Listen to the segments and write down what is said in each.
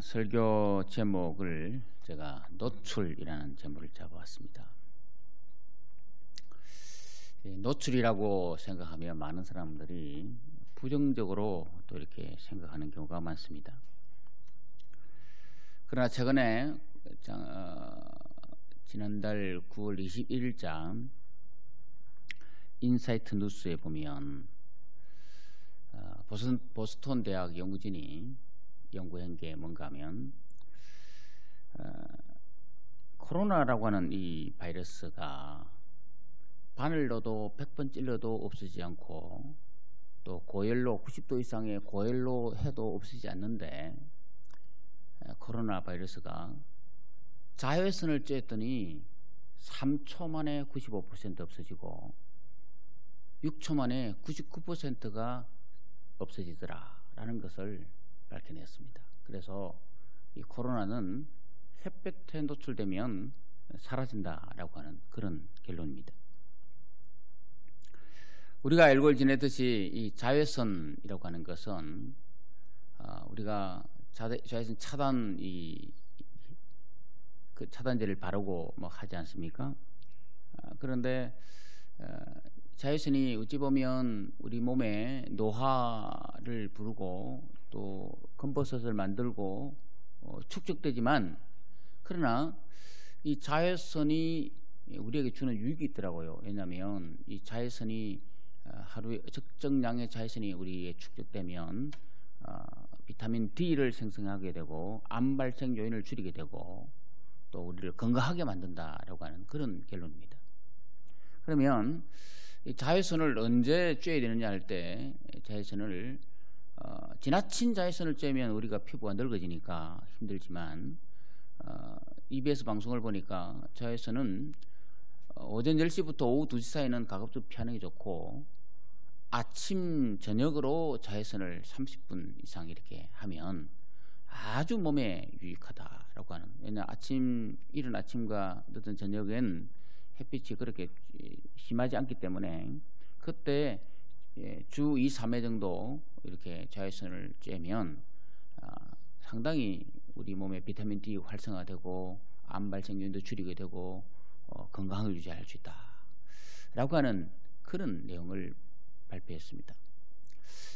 설교 제목을 제가 노출이라는 제목을 잡아왔습니다. 노출이라고 생각하면 많은 사람들이 부정적으로 또 이렇게 생각하는 경우가 많습니다. 그러나 최근에 지난달 9월 21일자 인사이트 뉴스에 보면 보스턴 대학 연구진이 연구한 게 뭔가 하면 코로나라고 하는 이 바이러스가 바늘 넣어도 100번 찔러도 없어지지 않고 또 고열로 90도 이상의 고열로 해도 없어지지 않는데 코로나 바이러스가 자외선을 쬐었더니 3초 만에 95% 없어지고 6초 만에 99%가 없어지더라라는 것을 밝혀냈습니다. 그래서 이 코로나는 햇볕에 노출되면 사라진다라고 하는 그런 결론입니다. 우리가 알고 지내듯이 이 자외선이라고 하는 것은 우리가 자외선 차단 그 차단제를 바르고 뭐 하지 않습니까? 그런데 자외선이 어찌 보면 우리 몸에 노화를 부르고 또 검버섯을 만들고 축적되지만 그러나 이 자외선이 우리에게 주는 유익이 있더라고요. 왜냐하면 이 자외선이 하루에 적정량의 자외선이 우리에 축적되면 비타민 D를 생성하게 되고 암 발생 요인을 줄이게 되고 또 우리를 건강하게 만든다라고 하는 그런 결론입니다. 그러면 이 자외선을 언제 쬐야 되느냐 할 때 자외선을 지나친 자외선을 쬐면 우리가 피부가 늙어지니까 힘들지만 EBS 방송을 보니까 자외선은 오전 10시부터 오후 2시 사이는 가급적 피하는 게 좋고 아침 저녁으로 자외선을 30분 이상 이렇게 하면 아주 몸에 유익하다라고 하는. 왜냐하면 이른 아침과 늦은 저녁엔 햇빛이 그렇게 심하지 않기 때문에 그때 주 2, 3회 정도 이렇게 자외선을 쬐면 상당히 우리 몸에 비타민 D 활성화되고 암 발생 요인도 줄이게 되고 건강을 유지할 수 있다 라고 하는 그런 내용을 발표했습니다.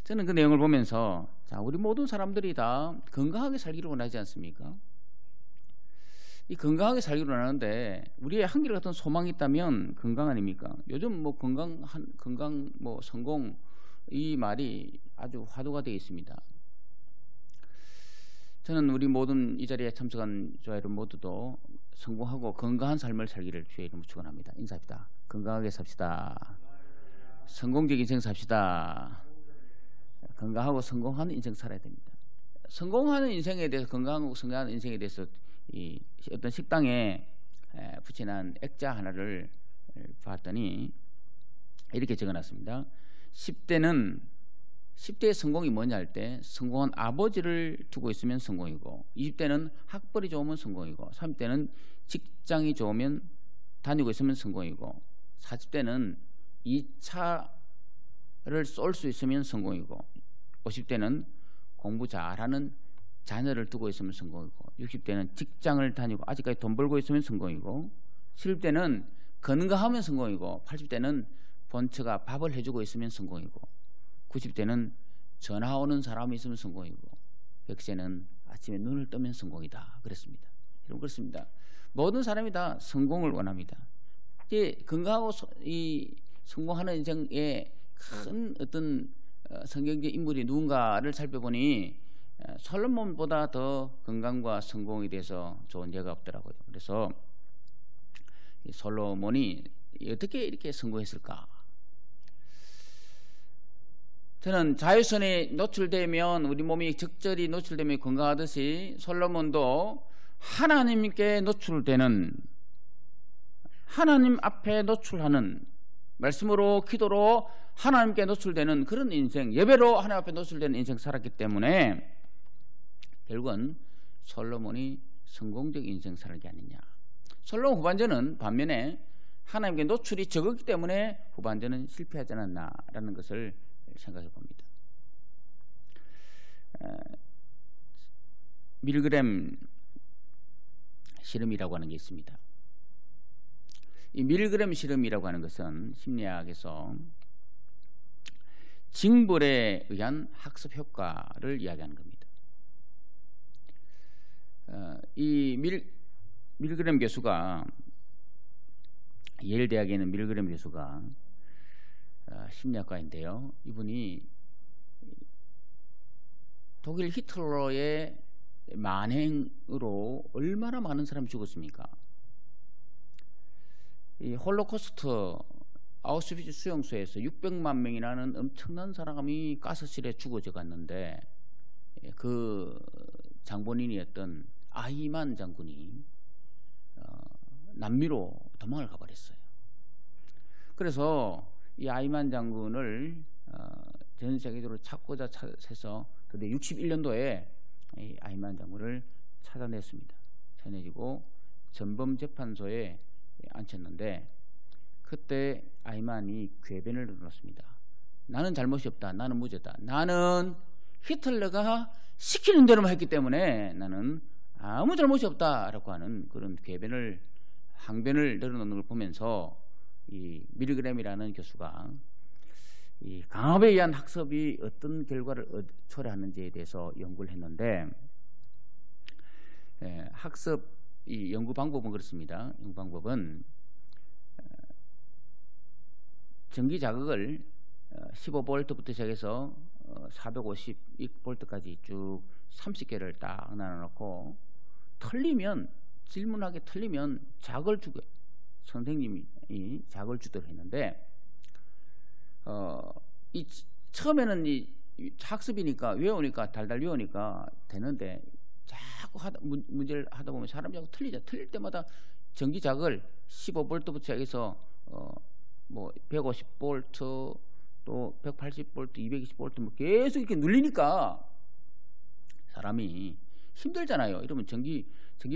저는 그 내용을 보면서 우리 모든 사람들이 다 건강하게 살기를 원하지 않습니까? 이 건강하게 살기로 하는데 우리의 한결같은 소망이 있다면 건강 아닙니까? 요즘 뭐 건강 뭐 성공 이 말이 아주 화두가 되어 있습니다. 저는 우리 모든 이 자리에 참석한 저 여러분 모두도 성공하고 건강한 삶을 살기를 주의 이름으로 축원합니다. 인사합니다. 건강하게 삽시다. 성공적인 인생 삽시다. 건강하고 성공하는 인생 살아야 됩니다. 성공하는 인생에 대해서 건강하고 성공하는 인생에 대해서 이 어떤 식당에 붙여놓은 액자 하나를 봤더니 이렇게 적어놨습니다. 10대의 성공이 뭐냐 할 때 성공한 아버지를 두고 있으면 성공이고 20대는 학벌이 좋으면 성공이고 30대는 직장이 좋으면 다니고 있으면 성공이고 40대는 2차를 쏠 수 있으면 성공이고 50대는 공부 잘하는 자녀를 두고 있으면 성공이고 60대는 직장을 다니고 아직까지 돈 벌고 있으면 성공이고 70대는 건강하면 성공이고 80대는 본처가 밥을 해주고 있으면 성공이고 90대는 전화 오는 사람이 있으면 성공이고 100세는 아침에 눈을 뜨면 성공이다 그랬습니다. 여러분 그렇습니다. 모든 사람이 다 성공을 원합니다. 건강하고 이 성공하는 인생에 큰 어떤 성경적 인물이 누군가를 살펴보니 솔로몬보다 더 건강과 성공에 대해서 좋은 예가 없더라고요. 그래서 솔로몬이 어떻게 이렇게 성공했을까? 저는 자외선에 노출되면 우리 몸이 적절히 노출되면 건강하듯이 솔로몬도 하나님께 노출되는 하나님 앞에 노출하는 말씀으로 기도로 하나님께 노출되는 그런 인생, 예배로 하나님 앞에 노출되는 인생 살았기 때문에 결국은 솔로몬이 성공적 인생 살기 아니냐. 솔로몬 후반전은 반면에 하나님께 노출이 적었기 때문에 후반전은 실패하지 않았나라는 것을 생각해 봅니다. 밀그램 실험이라고 하는 게 있습니다. 이 밀그램 실험이라고 하는 것은 심리학에서 징벌에 의한 학습 효과를 이야기하는 겁니다. 이 밀그램 교수가, 예일 대학에 있는 밀그램 교수가 심리학과인데요. 이분이 독일 히틀러의 만행으로 얼마나 많은 사람이 죽었습니까? 이 홀로코스트 아우슈비츠 수용소에서 600만 명이라는 엄청난 사람이 가스실에 죽어져 갔는데, 그 장본인이었던 아이만 장군이 남미로 도망을 가버렸어요. 그래서 이 아이만 장군을 전 세계적으로 찾고자 해서 드디어 61년도에 이 아이만 장군을 찾아냈습니다. 찾아내고 전범재판소에 앉혔는데, 그때 아이만이 궤변을 늘어놓습니다. 나는 잘못이 없다. 나는 무죄다. 나는 히틀러가 시키는 대로만 했기 때문에 나는 아무 잘못이 없다라고 하는 그런 궤변을, 항변을 늘어놓는 걸 보면서 이 밀그램이라는 교수가 이 강압에 의한 학습이 어떤 결과를 초래하는지에 대해서 연구를 했는데, 학습 이 연구 방법은 그렇습니다. 연구 방법은 전기 자극을 15V부터 시작해서 452V까지 쭉 30개를 딱 나눠놓고, 틀리면, 질문하게 틀리면 자극을 주고, 선생님이 자극을 주도록 했는데, 처음에는 이 학습이니까 외우니까 달달 외우니까 되는데, 자꾸 문제를 하다 보면 사람이 자꾸 틀릴 때마다 전기 자극을 15V부터 시작해서 뭐 150V 또 180V, 220V 뭐 계속 이렇게 눌리니까 사람이 힘들잖아요. 이러면 전기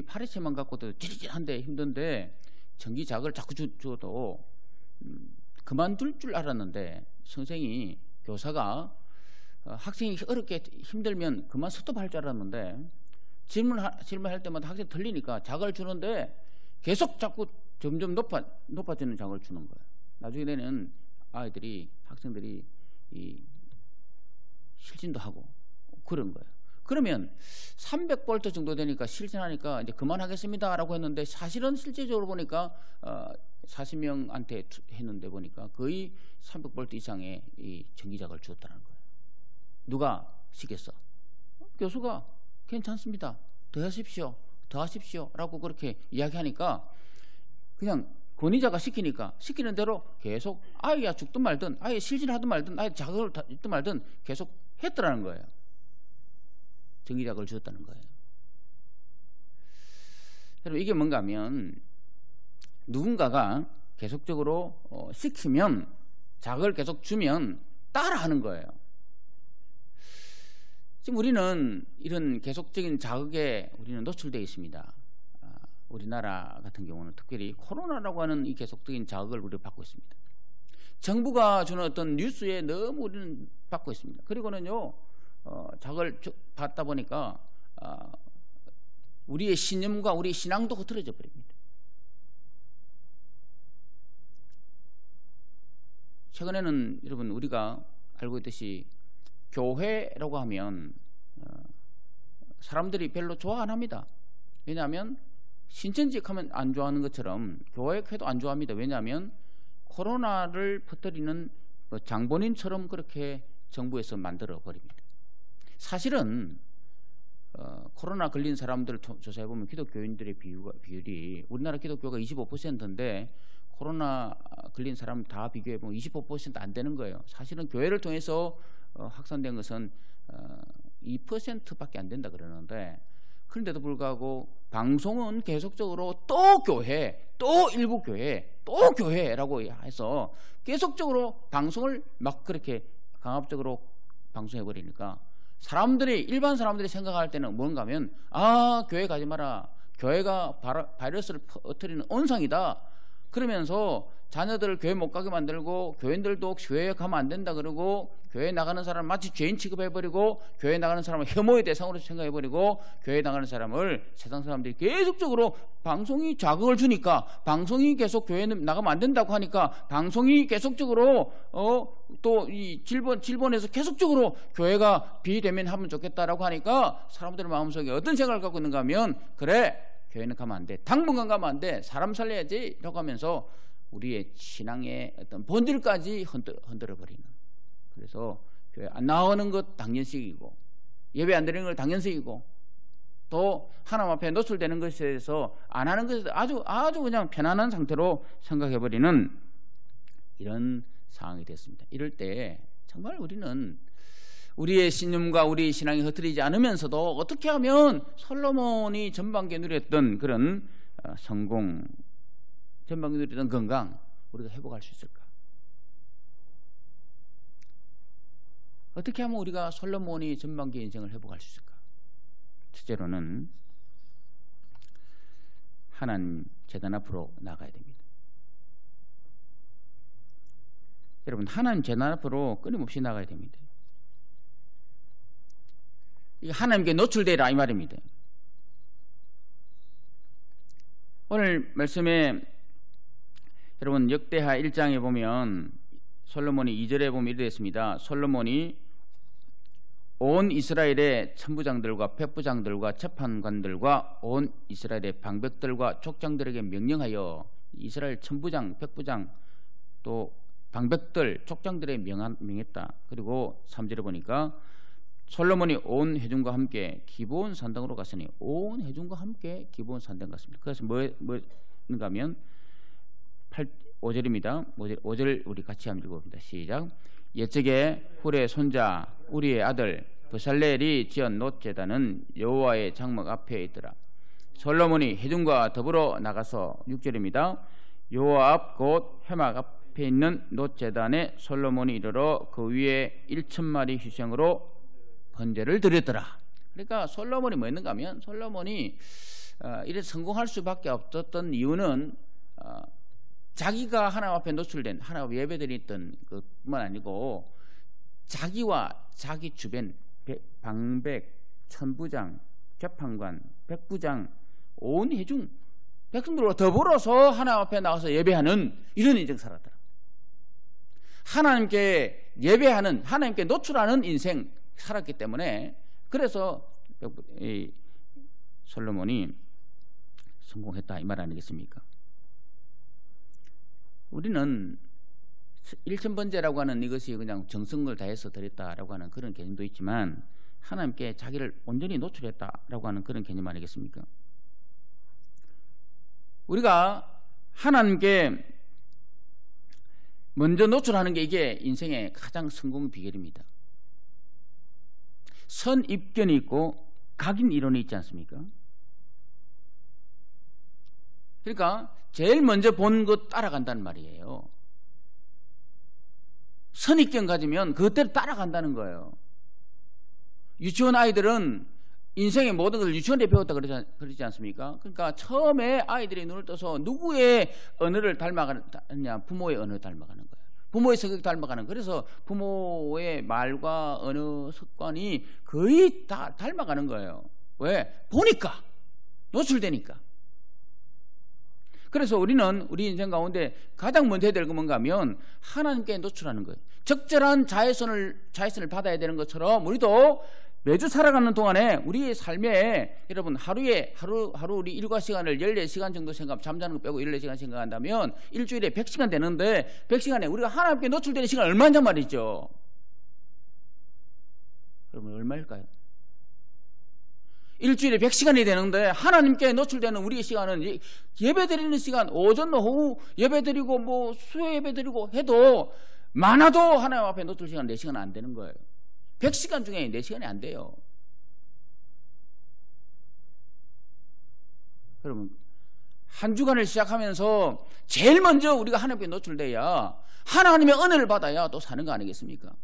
파리채만 갖고도 찌릿찌릿한데 힘든데, 전기 자극을 자꾸 줘도 그만둘 줄 알았는데, 선생이, 교사가 학생이 어렵게 힘들면 그만 스톱할 줄 알았는데, 질문할 때마다 학생이 틀리니까 자극을 주는데 계속 자꾸 점점 높아지는 자극을 주는 거예요. 나중에는 학생들이 실진도 하고 그런 거예요. 그러면 300V 정도 되니까 실진하니까 이제 그만하겠습니다라고 했는데, 사실은 실제적으로 보니까 40명한테 했는데 보니까 거의 300V 이상의 이 전기자극을 주었다는 거예요. 누가 시켰어? 교수가 괜찮습니다. 더 하십시오 라고 그렇게 이야기하니까, 그냥 권위자가 시키는 대로 계속 아이가 죽든 말든, 아예 실진하든 말든, 아예 자극을 있든 말든 계속 했더라는 거예요. 전기자극을 주었다는 거예요. 여러분, 이게 뭔가 하면, 누군가가 계속적으로 시키면, 자극을 계속 주면 따라하는 거예요. 지금 우리는 이런 계속적인 자극에 우리는 노출되어 있습니다. 우리나라 같은 경우는 특별히 코로나라고 하는 이 계속적인 자극을 우리가 받고 있습니다. 정부가 주는 어떤 뉴스에 너무 우리는 받고 있습니다. 그리고는요, 자극을 받다 보니까 우리의 신념과 우리의 신앙도 흐트러져 버립니다. 최근에는 여러분, 우리가 알고 있듯이 교회라고 하면 사람들이 별로 좋아 안 합니다. 왜냐하면 신천지에 하면 안 좋아하는 것처럼 교회도 안 좋아합니다. 왜냐하면 코로나를 퍼뜨리는 장본인처럼 그렇게 정부에서 만들어 버립니다. 사실은 코로나 걸린 사람들을 조사해보면 기독교인들의 비율이, 우리나라 기독교가 25%인데 코로나 걸린 사람 다 비교해보면 25% 안 되는 거예요. 사실은 교회를 통해서 확산된 것은 2%밖에 안 된다 그러는데, 그런데도 불구하고 방송은 계속적으로 또 교회, 또 일부 교회, 또 교회라고 해서 계속적으로 방송을 막 그렇게 강압적으로 방송해버리니까, 일반 사람들이 생각할 때는 뭔가 하면, 교회 가지 마라, 교회가 바이러스를 퍼뜨리는 온상이다, 그러면서 자녀들을 교회 못 가게 만들고 교인들도 교회에 가면 안 된다 그러고 교회에 나가는 사람을 마치 죄인 취급해버리고 교회에 나가는 사람을 혐오의 대상으로 생각해버리고 교회에 나가는 사람을 세상 사람들이 계속적으로 방송이 자극을 주니까 방송이 계속 교회에 나가면 안 된다고 하니까 방송이 계속적으로 또 이 질본에서 계속적으로 교회가 비대면 하면 좋겠다라고 하니까 사람들의 마음속에 어떤 생각을 갖고 있는가 하면 그래 교회는 가면 안 돼 당분간 가면 안 돼 사람 살려야지 라고 하면서 우리의 신앙의 어떤 본질까지 흔들어버리는 그래서 교회 안 나오는 것 당연식이고 예배 안 드리는 걸 당연식이고 또 하나님 앞에 노출되는 것에 대해서 안 하는 것에 아주 그냥 편안한 상태로 생각해버리는 이런 상황이 됐습니다. 이럴 때 정말 우리는 우리의 신념과 우리의 신앙이 흐트리지 않으면서도 어떻게 하면 솔로몬이 전반기에 누렸던 그런 성공 전반기에 누렸던 건강 우리가 회복할 수 있을까? 어떻게 하면 우리가 솔로몬이 전반기 인생을 회복할 수 있을까? 첫째로는 하나님 제단 앞으로 나가야 됩니다. 여러분 하나님 제단 앞으로 끊임없이 나가야 됩니다. 이게 하나님께 노출되라 이 말입니다. 오늘 말씀에 여러분 역대하 1장에 보면 솔로몬이 2절에 보면 이렇게 됐습니다. 솔로몬이 온 이스라엘의 천부장들과 백부장들과 재판관들과 온 이스라엘의 방백들과 족장들에게 명령하여 이스라엘 천부장, 백부장 또 방백들, 족장들에 명했다. 그리고 3절에 보니까 솔로몬이 온 회중과 함께 기브온 산당으로 갔으니 온 회중과 함께 기브온 산당 갔습니다. 그래서 뭐인가 하면 5절입니다. 5절 우리 같이 한번 읽어봅니다. 시작. 옛적에 훌의 손자 우리의 아들 브살렐이 지은 놋 제단은 여호와의 장막 앞에 있더라. 솔로몬이 회중과 더불어 나가서 6절입니다. 여호와 앞 곧 회막 앞에 있는 놋 제단에 솔로몬이 이르러 그 위에 1,000마리 희생으로 번제를 드렸더라. 그러니까 솔로몬이 뭐 했는가 하면 솔로몬이 이래 성공할 수밖에 없었던 이유는 자기가 하나님 앞에 노출된 하나님 예배드렸던 것뿐만 아니고 자기와 자기 주변 방백, 천부장, 재판관, 백부장, 온 회중 백성들과 더불어서 하나님 앞에 나가서 예배하는 이런 인생 살았더라. 하나님께 예배하는 하나님께 노출하는 인생 살았기 때문에 그래서 솔로몬이 성공했다 이 말 아니겠습니까? 우리는 1,000번제라고 하는 이것이 그냥 정성을 다해서 드렸다라고 하는 그런 개념도 있지만 하나님께 자기를 온전히 노출했다라고 하는 그런 개념 아니겠습니까? 우리가 하나님께 먼저 노출하는 게 이게 인생의 가장 성공 비결입니다. 선입견이 있고 각인 이론이 있지 않습니까? 그러니까 제일 먼저 본 것 따라간다는 말이에요. 선입견 가지면 그것대로 따라간다는 거예요. 유치원 아이들은 인생의 모든 것을 유치원에 배웠다 그러지 않습니까? 그러니까 처음에 아이들이 눈을 떠서 누구의 언어를 닮아가느냐? 부모의 언어를 닮아가는 거예요. 부모의 성격 닮아가는. 그래서 부모의 말과 언어 습관이 거의 다 닮아가는 거예요. 왜? 보니까. 노출되니까. 그래서 우리는 우리 인생 가운데 가장 먼저 해야 될 건 뭔가 하면 하나님께 노출하는 거예요. 적절한 자외선을 받아야 되는 것처럼 우리도 매주 살아가는 동안에 우리의 삶에 여러분 하루 우리 일과 시간을 14시간 정도 잠자는 거 빼고 14시간 생각한다면 일주일에 100시간 되는데 100시간에 우리가 하나님께 노출되는 시간 얼마냐 말이죠. 여러분 얼마일까요? 일주일에 100시간이 되는데 하나님께 노출되는 우리의 시간은 예배드리는 시간 오전 오후 예배드리고 뭐 수요 예배드리고 해도 많아도 하나님 앞에 노출 시간 4시간 안 되는 거예요. 100시간 중에 4시간이 안 돼요. 여러분 한 주간을 시작하면서 제일 먼저 우리가 하나님께 노출돼야 하나님의 은혜를 받아야 또 사는 거 아니겠습니까?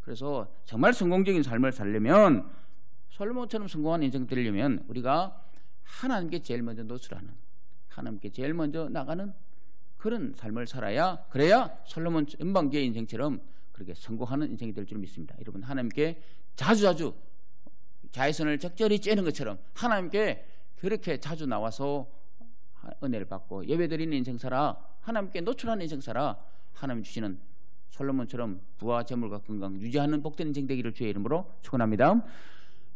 그래서 정말 성공적인 삶을 살려면 솔로몬처럼 성공한 인생 되려면 우리가 하나님께 제일 먼저 노출하는 하나님께 제일 먼저 나가는 그런 삶을 살아야, 그래야 솔로몬 전반기의 인생처럼 그렇게 성공하는 인생이 될 줄 믿습니다. 여러분, 하나님께 자주자주 자외선을 적절히 쬐는 것처럼 하나님께 그렇게 자주 나와서 은혜를 받고 예배드리는 인생 살아, 하나님께 노출하는 인생 살아, 하나님 주시는 솔로몬처럼 부와 재물과 건강 유지하는 복된 인생 되기를 주의 이름으로 축원합니다.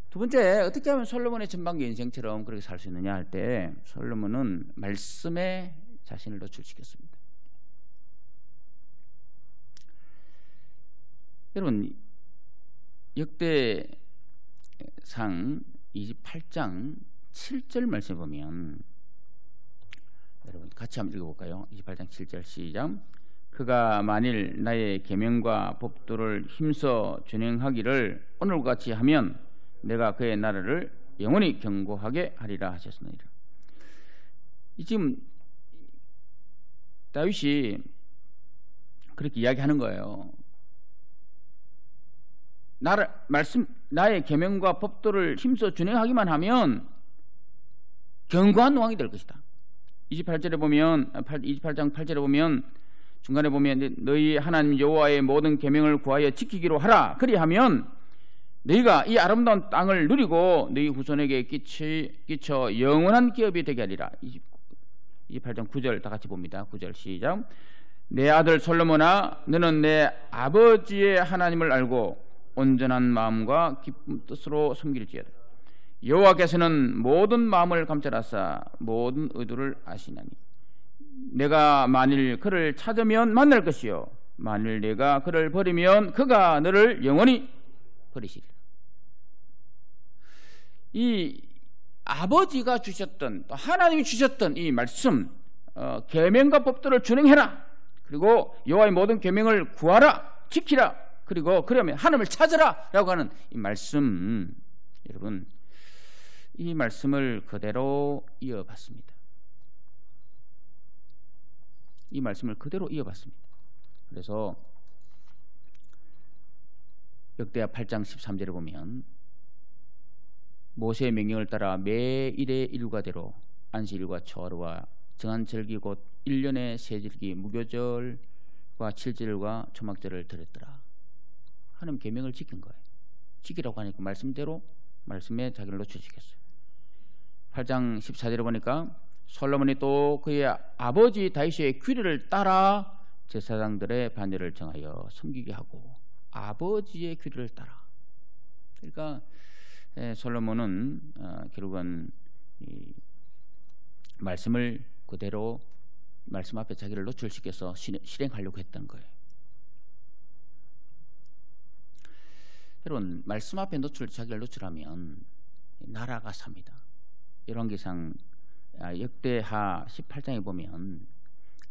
두 번째, 어떻게 하면 솔로몬의 전반기 인생처럼 그렇게 살 수 있느냐 할 때, 솔로몬은 말씀에 자신을 노출시켰습니다. 여러분, 역대상 28장 7절 말씀 보면, 여러분 같이 한번 읽어볼까요? 28장 7절 시작. 그가 만일 나의 계명과 법도를 힘써 준행하기를 오늘과 같이 하면 내가 그의 나라를 영원히 견고하게 하리라 하셨느니라. 지금 다윗이 그렇게 이야기하는 거예요. 나의 계명과 법도를 힘써 준행하기만 하면 견고한 왕이 될 것이다. 28장 8절에 보면 중간에 보면 너희 하나님 여호와의 모든 계명을 구하여 지키기로 하라. 그리하면 너희가 이 아름다운 땅을 누리고 너희 후손에게 끼쳐 영원한 기업이 되게 하리라. 28장 9절 다 같이 봅니다. 9절 시작. 내 아들 솔로몬아, 너는 내 아버지의 하나님을 알고 온전한 마음과 기쁜 뜻으로 섬길지어다. 여호와께서는 모든 마음을 감찰하사 모든 의도를 아시나니 내가 만일 그를 찾으면 만날 것이요 만일 내가 그를 버리면 그가 너를 영원히 버리시리라. 이 아버지가 주셨던, 또 하나님이 주셨던 이 말씀, 계명과 법도를 준행해라. 그리고 여호와의 모든 계명을 구하라, 지키라. 그리고 그러면 하나님을 찾으라 라고 하는 이 말씀, 여러분 이 말씀을 그대로 이어봤습니다. 이 말씀을 그대로 이어봤습니다. 그래서 역대하 8장 13절에 보면 모세의 명령을 따라 매일의 일과대로 안식일과 초하루와 정한 절기 곧 1년의 세 절기 무교절과 칠절과 초막절을 드렸더라. 하나님 계명을 지킨 거예요. 지키라고 하니까 말씀대로 말씀에 자기를 노출시켰어요. 8장 14절에 보니까 솔로몬이 또 그의 아버지 다윗의 규례를 따라 제사장들의 반열을 정하여 섬기게 하고, 아버지의 규례를 따라. 그러니까 솔로몬은 결국은 이 말씀을 그대로 말씀 앞에 자기를 노출시켜서 실행하려고 했던 거예요. 여러분, 말씀 앞에 자기를 노출하면 나라가 삽니다. 열왕기상 역대하 18장에 보면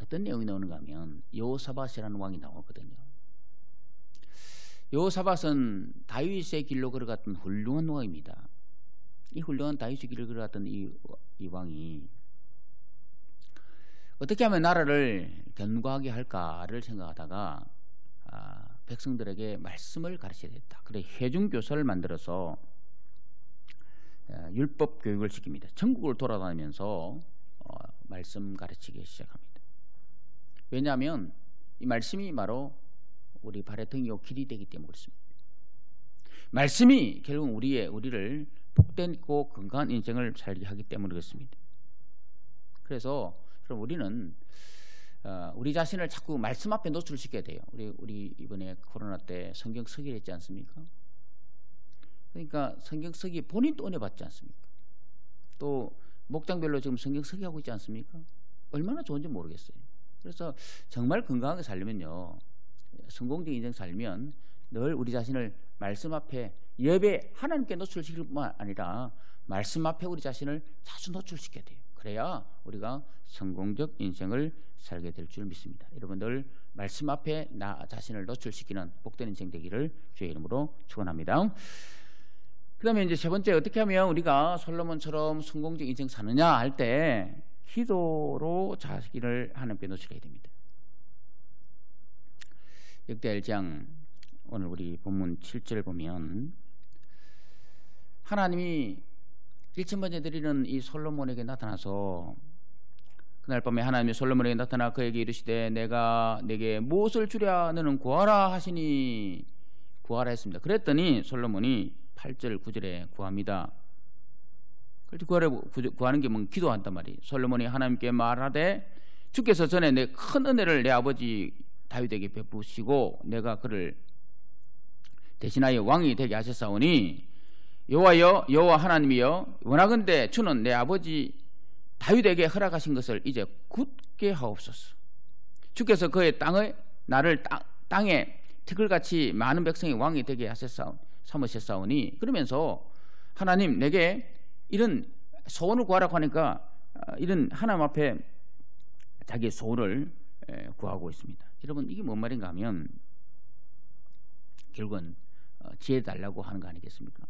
어떤 내용이 나오는가 하면 여호사밧이라는 왕이 나오거든요. 여호사밧은 다윗의 길로 걸어갔던 훌륭한 왕입니다. 이 훌륭한 다윗의 길을 걸어갔던 이 왕이 어떻게 하면 나라를 견고하게 할까를 생각하다가 백성들에게 말씀을 가르쳐야 됐다. 그래 회중교사를 만들어서 율법 교육을 시킵니다. 전국을 돌아다니면서 말씀 가르치기 시작합니다. 왜냐하면 이 말씀이 바로 우리 발의 등이요 길이 되기 때문에 그렇습니다. 말씀이 결국 우리를 복되고 건강한 인생을 살게 하기 때문에 그렇습니다. 그래서 그럼 우리는 우리 자신을 자꾸 말씀 앞에 노출시켜야 돼요. 우리 이번에 코로나 때 성경 서기를 했지 않습니까? 그러니까 성경 서기 본인도 은혜 받지 않습니까? 또 목장별로 지금 성경 서기하고 있지 않습니까? 얼마나 좋은지 모르겠어요. 그래서 정말 건강하게 살려면요, 성공적인 인생 살면 늘 우리 자신을 말씀 앞에 예배 하나님께 노출시킬 뿐만 아니라 말씀 앞에 우리 자신을 자주 노출시켜야 돼요. 그래야 우리가 성공적 인생을 살게 될 줄 믿습니다. 여러분들 말씀 앞에 나 자신을 노출시키는 복된 인생 되기를 주의 이름으로 축원합니다. 그 다음에 이제 세 번째, 어떻게 하면 우리가 솔로몬처럼 성공적 인생 사느냐 할 때 기도로 자기를 하나님께 노출해야 됩니다. 역대 1장 오늘 우리 본문 7절 보면 하나님이 1천 번째 드리는 이 솔로몬에게 나타나서 그날 밤에 하나님이 솔로몬에게 나타나 그에게 이르시되 내가 내게 무엇을 주랴 너는 구하라 하시니 구하라 했습니다. 그랬더니 솔로몬이 8절 9절에 구합니다. 구하는 게 뭐 기도한단 말이에요. 솔로몬이 하나님께 말하되 주께서 전에 내 큰 은혜를 내 아버지 다윗에게 베푸시고 내가 그를 대신하여 왕이 되게 하셨사오니 여호와여 여호와 하나님이여 원하건대 주는 내 아버지 다윗에게 허락하신 것을 이제 굳게 하옵소서. 주께서 그의 땅을 나를 땅에 티끌같이 많은 백성의 왕이 되게 삼으셨사오니 그러면서 하나님 내게 이런 소원을 구하라고 하니까 이런 하나님 앞에 자기의 소원을 구하고 있습니다. 여러분 이게 뭔 말인가 하면 결국은 지혜 달라고 하는 거 아니겠습니까?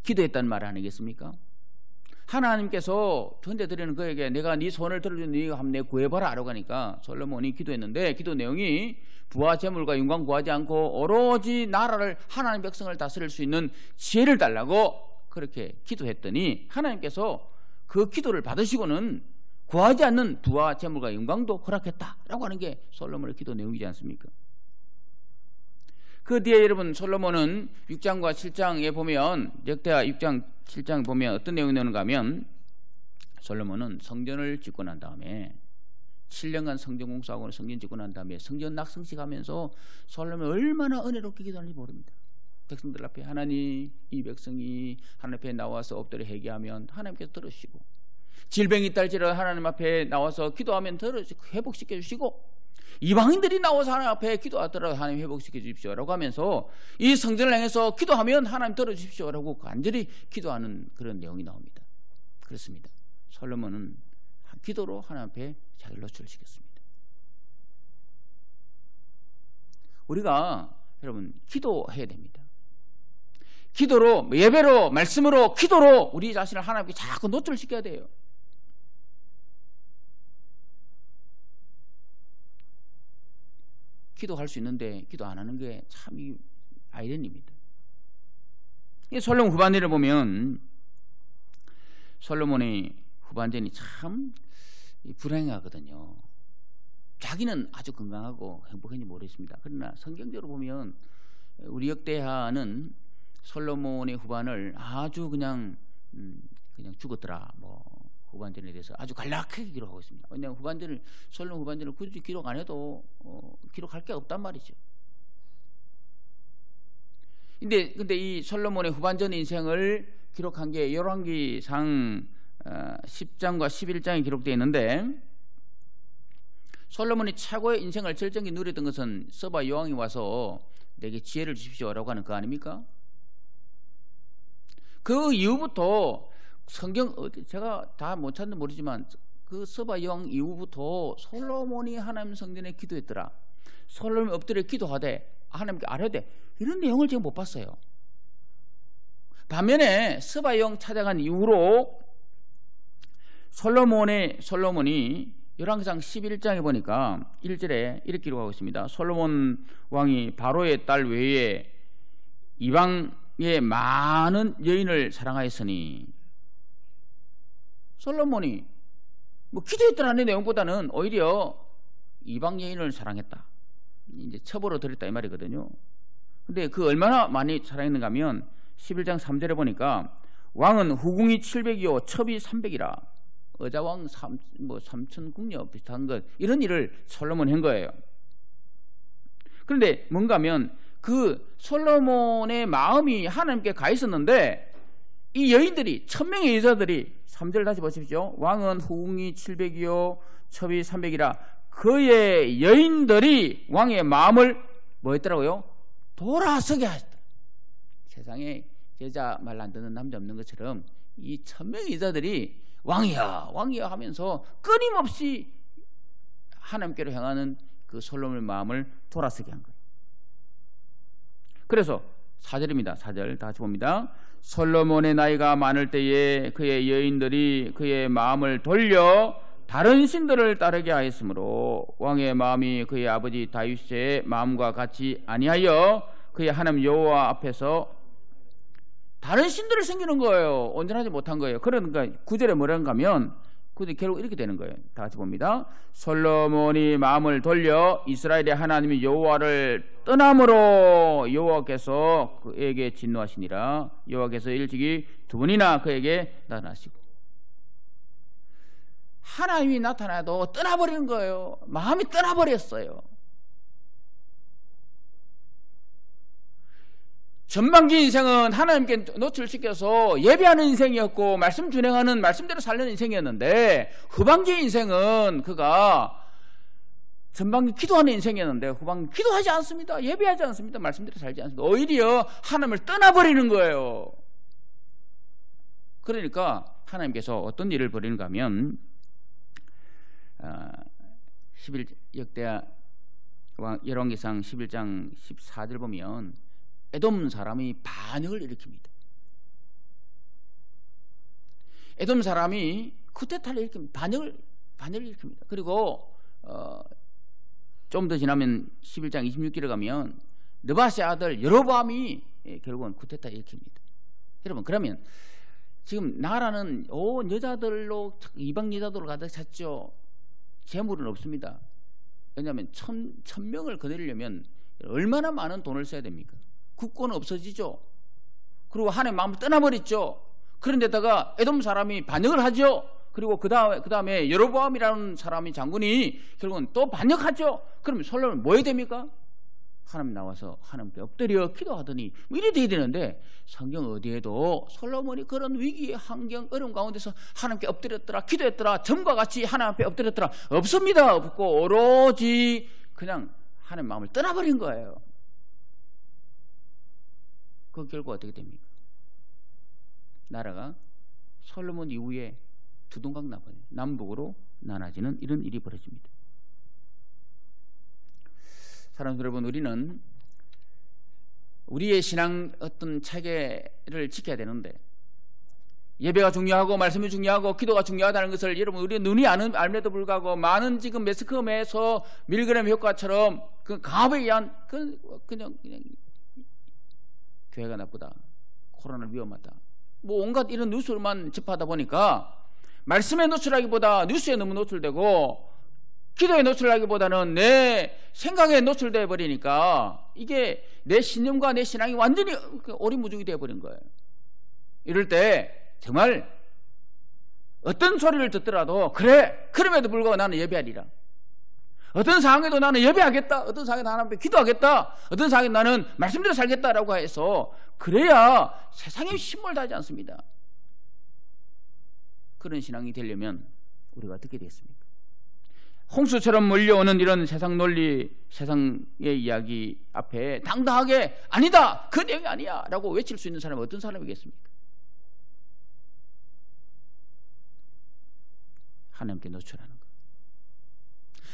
기도했다는 말 아니겠습니까? 하나님께서 전대드리는 그에게 내가 네 소원을 들어준 네가 한번 내 구해봐라 라고 하니까 솔로몬이 기도했는데 기도 내용이 부와 재물과 영광 구하지 않고 오로지 나라를 하나님 백성을 다스릴 수 있는 지혜를 달라고 그렇게 기도했더니 하나님께서 그 기도를 받으시고는 구하지 않는 부와 재물과 영광도 허락했다라고 하는 게 솔로몬의 기도 내용이지 않습니까? 그 뒤에 여러분 솔로몬은 6장과 7장에 보면 역대하 6장 7장 보면 어떤 내용이 나오는가 하면 솔로몬은 성전을 짓고 난 다음에 7년간 성전 공사하고 성전 짓고 난 다음에 성전 낙성식 하면서 솔로몬이 얼마나 은혜롭게 기도하는지 모릅니다. 백성들 앞에 하나님 이 백성이 하나님 앞에 나와서 엎드려 회개하면 하나님께서 들으시고 질병이 있달지라도 하나님 앞에 나와서 기도하면 들으시고 회복시켜 주시고 이방인들이 나와서 하나님 앞에 기도하더라도 하나님 회복시켜 주십시오 라고 하면서 이 성전을 향해서 기도하면 하나님 들어주십시오 라고 간절히 기도하는 그런 내용이 나옵니다. 그렇습니다. 솔로몬은 기도로 하나님 앞에 자기를 노출시켰습니다. 우리가 여러분 기도해야 됩니다. 기도로 예배로 말씀으로 기도로 우리 자신을 하나님께 자꾸 노출시켜야 돼요. 기도할 수 있는데 기도 안 하는 게 참 아이러니입니다. 솔로몬 후반전을 보면 솔로몬의 후반전이 참 불행하거든요. 자기는 아주 건강하고 행복한지 모르겠습니다. 그러나 성경적으로 보면 우리 역대하는 솔로몬의 후반을 아주 그냥 죽었더라 뭐 후반전에 대해서 아주 간략하게 기록하고 있습니다. 왜냐하면 솔로몬 후반전을 굳이 기록 안 해도 기록할 게 없단 말이죠. 근데 이 솔로몬의 후반전 인생을 기록한 게 열왕기상 10장과 11장에 기록되어 있는데 솔로몬이 최고의 인생을 절정히 누렸던 것은 서바 여왕이 와서 내게 지혜를 주십시오라고 하는 거 아닙니까? 그 이후부터 성경 제가 다 못 찾는 모르지만 그 서바 여왕 이후부터 솔로몬이 하나님 성전에 기도했더라. 솔로몬이 엎드려 기도하되 하나님께 아뢰되 이런 내용을 제가 못 봤어요. 반면에 서바 여왕 찾아간 이후로 솔로몬이 열왕기상 11장에 보니까 1절에 이렇게 기록하고 있습니다. 솔로몬 왕이 바로의 딸 외에 이방의 많은 여인을 사랑하였으니 솔로몬이 뭐 기도했더라는 내용보다는 오히려 이방 여인을 사랑했다. 이제 첩으로 드렸다 이 말이거든요. 근데 그 얼마나 많이 사랑했는가 하면 11장 3절에 보니까 왕은 후궁이 700이요 첩이 300이라 여자왕 3,000궁녀 비슷한 것 이런 일을 솔로몬이 한 거예요. 그런데 뭔가 하면 그 솔로몬의 마음이 하나님께 가 있었는데 이 여인들이 1000명의 여자들이 3절 다시 보십시오. 왕은 후궁이 700이요 첩이 300이라 그의 여인들이 왕의 마음을 뭐 했더라고요? 돌아서게 하셨다. 세상에 여자 말 안 듣는 남자 없는 것처럼 이 1000명의 여자들이 왕이야 왕이야 하면서 끊임없이 하나님께로 향하는 그 솔로몬의 마음을 돌아서게 한 거예요. 그래서 4절입니다. 4절 다 같이 봅니다. 솔로몬의 나이가 많을 때에 그의 여인들이 그의 마음을 돌려 다른 신들을 따르게 하였으므로 왕의 마음이 그의 아버지 다윗의 마음과 같이 아니하여 그의 하나님 여호와 앞에서 다른 신들을 섬기는 거예요. 온전하지 못한 거예요. 그러니까 9절에 뭐라는가 하면 근데 결국 이렇게 되는 거예요. 다 같이 봅니다. 솔로몬이 마음을 돌려 이스라엘의 하나님 여호와를 떠남으로 여호와께서 그에게 진노하시니라. 여호와께서 일찍이 두 번이나 그에게 나타나시고. 하나님이 나타나도 떠나버리는 거예요. 마음이 떠나버렸어요. 전반기 인생은 하나님께 노출시켜서 예배하는 인생이었고 말씀 준행하는 말씀대로 살는 인생이었는데, 후반기 인생은 그가 전반기 기도하는 인생이었는데 후반기 기도하지 않습니다. 예배하지 않습니다. 말씀대로 살지 않습니다. 오히려 하나님을 떠나버리는 거예요. 그러니까 하나님께서 어떤 일을 벌이는가 하면 11역대 열왕기상 11장 14절 보면 에돔 사람이 반역을 일으킵니다. 에돔 사람이 쿠데타를 일으킵니다. 반역을 일으킵니다. 그리고 좀 더 지나면 11장 26절에 가면 느바세 아들 여로보암이 결국은 쿠데타를 일으킵니다. 여러분, 그러면 지금 나라는 온 여자들로, 이방 여자들로 가득 찼죠. 재물은 없습니다. 왜냐하면 1000명을 거느리려면 얼마나 많은 돈을 써야 됩니까? 국고는 없어지죠. 그리고 하나님 마음을 떠나버렸죠. 그런데다가 에돔 사람이 반역을 하죠. 그리고 그 다음에 여로보암이라는 사람이 장군이 결국은 또 반역하죠. 그러면 솔로몬은 뭐 해야 됩니까? 하나님 나와서 하나님께 엎드려 기도하더니 뭐 이래 돼야 되는데, 성경 어디에도 솔로몬이 그런 위기의 환경, 어려움 가운데서 하나님께 엎드렸더라, 기도했더라, 점과 같이 하나님 앞에 엎드렸더라, 없습니다. 없고 오로지 그냥 하나님 마음을 떠나버린 거예요. 그 결과 어떻게 됩니까? 나라가 솔로몬 이후에 두동강 나버려요. 남북으로 나눠지는 이런 일이 벌어집니다. 사랑하는 여러분, 우리는 우리의 신앙 어떤 체계를 지켜야 되는데, 예배가 중요하고 말씀이 중요하고 기도가 중요하다는 것을 여러분 우리 눈이 알면에도 불구하고 많은 지금 매스컴에서 밀그램 효과처럼 그 가업에 의한 그냥 교회가 나쁘다, 코로나 위험하다, 뭐 온갖 이런 뉴스만 접하다 보니까 말씀에 노출하기보다 뉴스에 너무 노출되고 기도에 노출하기보다는 내 생각에 노출되어 버리니까 이게 내 신념과 내 신앙이 완전히 오리무중이 되어 버린 거예요. 이럴 때 정말 어떤 소리를 듣더라도 그래, 그럼에도 불구하고 나는 예배하리라, 어떤 상황에도 나는 예배하겠다, 어떤 상황에도 하나님 앞에 기도하겠다, 어떤 상황에도 나는 말씀대로 살겠다라고 해서 그래야 세상에 신물다하지 않습니다. 그런 신앙이 되려면 우리가 어떻게 됐습니까? 홍수처럼 몰려오는 이런 세상 논리, 세상의 이야기 앞에 당당하게 아니다, 그 내용이 아니야 라고 외칠 수 있는 사람은 어떤 사람이겠습니까? 하나님께 노출하는 것.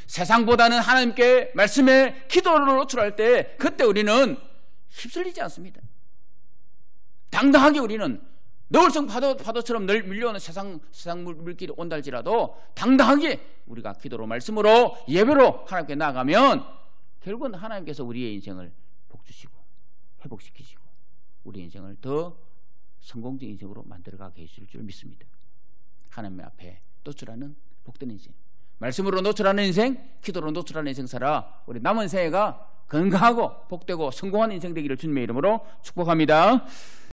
세상보다는 하나님께 말씀에 기도를 노출할 때 그때 우리는 휩쓸리지 않습니다. 당당하게 우리는 너울성 파도처럼 늘 밀려오는 세상 물길이 온다 할지라도 당당하게 우리가 기도로 말씀으로 예배로 하나님께 나아가면 결국은 하나님께서 우리의 인생을 복주시고 회복시키시고 우리의 인생을 더 성공적인 인생으로 만들어가게 해주실 줄 믿습니다. 하나님 앞에 노출하는 복된 인생, 말씀으로 노출하는 인생, 기도로 노출하는 인생 살아 우리 남은 새해가 건강하고 복되고 성공한 인생 되기를 주님의 이름으로 축복합니다.